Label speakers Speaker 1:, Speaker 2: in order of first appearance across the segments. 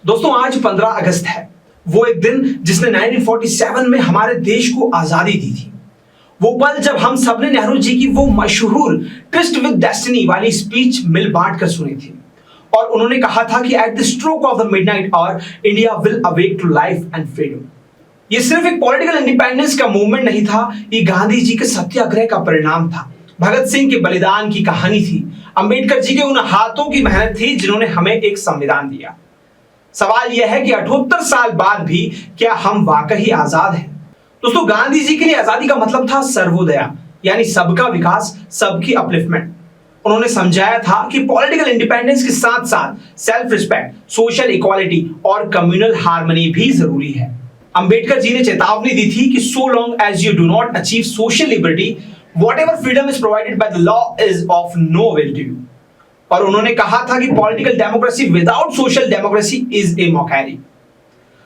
Speaker 1: दोस्तों आज 15 अगस्त है, वो एक दिन जिसने 1947 में हमारे देश को आजादी दी थी। वो पल जब हम सबने नेहरू जी की वो मशहूर ट्विस्ट विद डेस्टिनी वाली स्पीच मिल बांट कर सुनी थी और उन्होंने कहा था कि at the stroke of the midnight hour India will awake to life and freedom. ये सिर्फ एक पॉलिटिकल इंडिपेंडेंस का मूवमेंट नहीं था, ये गांधी जी के सत्याग्रह का परिणाम था, भगत सिंह के बलिदान की कहानी थी, अंबेडकर जी के उन हाथों की मेहनत थी जिन्होंने हमें एक संविधान दिया। सवाल यह है कि 78 साल बाद भी क्या हम वाकई आजाद हैं? दोस्तों गांधी जी के लिए आजादी का मतलब था सर्वोदया, यानी सबका विकास, सबकी अपलिफ्टमेंट। उन्होंने समझाया था कि पॉलिटिकल इंडिपेंडेंस के साथ साथ सेल्फ रिस्पेक्ट, सोशल इक्वालिटी और कम्युनल हार्मनी भी जरूरी है। अंबेडकर जी ने चेतावनी दी थी कि so long as you do not achieve social liberty, whatever freedom is provided by the law is of no avail to you. और उन्होंने कहा था कि political democracy without social democracy is a mockery.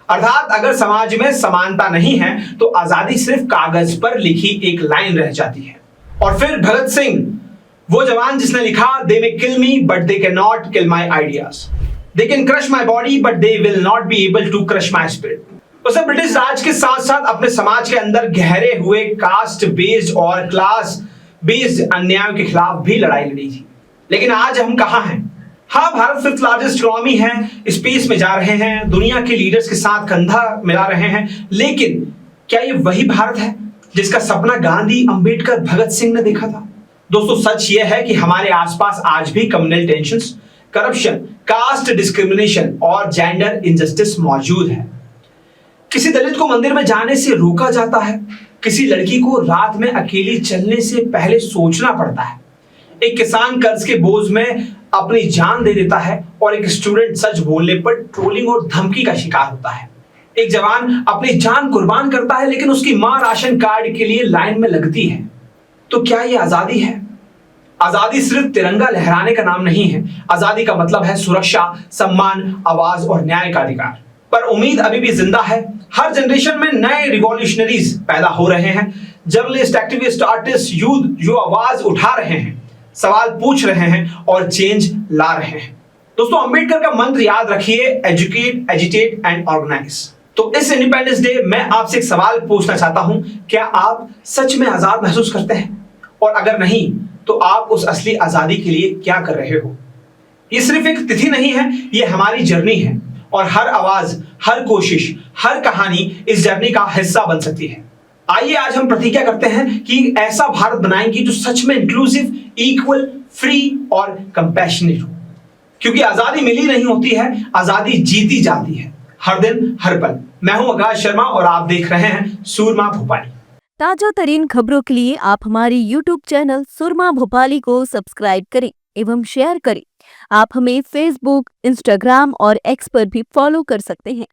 Speaker 1: अर्थात अगर समाज में समानता नहीं है तो आजादी सिर्फ कागज पर लिखी एक लाइन रह जाती है। और फिर भगत सिंह, वो जवान जिसने लिखा, they may kill me but they can not kill my ideas, they can crush my body but they will not be able to crush my spirit. उसने ब्रिटिश राज के साथ साथ अपने समाज के अंदर गहरे हुए कास्ट बेस्ड और क्लास बेस्ड अन्याय के खिलाफ भी लड़ाई लड़ी थी। लेकिन आज हम कहां हैं? हाँ, भारत फिफ्थ लार्जेस्ट इकोनॉमी है, स्पेस में जा रहे हैं, दुनिया के लीडर्स के साथ कंधा मिला रहे हैं, लेकिन क्या ये वही भारत है जिसका सपना गांधी, अंबेडकर, भगत सिंह ने देखा था? दोस्तों सच ये है कि हमारे आसपास आज भी communal tensions, corruption, caste discrimination और जेंडर इनजस्टिस मौजूद है। किसी दलित को मंदिर में जाने से रोका जाता है, किसी लड़की को रात में अकेली चलने से पहले सोचना पड़ता है, एक किसान कर्ज के बोझ में अपनी जान दे देता है और एक स्टूडेंट सच बोलने पर ट्रोलिंग और धमकी का शिकार होता है। एक जवान अपनी जान कुर्बान करता है लेकिन उसकी मां राशन कार्ड के लिए लाइन में लगती है। तो क्या ये आजादी है? आजादी सिर्फ तिरंगा लहराने का नाम नहीं है। आजादी का मतलब है सुरक्षा, सम्मान, आवाज और न्याय का अधिकार। पर उम्मीद अभी भी जिंदा है। हर जनरेशन में नए रिवॉल्यूशनरीज पैदा हो रहे हैं, जर्नलिस्ट, एक्टिविस्ट, आर्टिस्ट, यूथ जो आवाज उठा रहे हैं, सवाल पूछ रहे हैं और चेंज ला रहे हैं। दोस्तों अंबेडकर का मंत्र याद रखिए, एजुकेट, एजिटेट एंड ऑर्गेनाइज। तो इस इंडिपेंडेंस डे मैं आपसे एक सवाल पूछना चाहता हूं, क्या आप सच में आजाद महसूस करते हैं? और अगर नहीं तो आप उस असली आजादी के लिए क्या कर रहे हो? ये सिर्फ एक तिथि नहीं है, ये हमारी जर्नी है और हर आवाज, हर कोशिश, हर कहानी इस जर्नी का हिस्सा बन सकती है। आइए आज हम प्रतिज्ञा करते हैं कि ऐसा भारत बनाएंगे जो सच में इंक्लूसिव, इक्वल, फ्री और कंपैशनेट हो। क्योंकि आजादी मिली नहीं होती है, आजादी जीती जाती है, हर दिन हर पल। मैं हूं आकाश शर्मा और आप देख रहे हैं सुरमा भोपाली।
Speaker 2: ताजा तरीन खबरों के लिए आप हमारी YouTube चैनल सुरमा भोपाली को सब्सक्राइब करें एवं शेयर करें। आप हमें Facebook, Instagram और X पर भी फॉलो कर सकते हैं।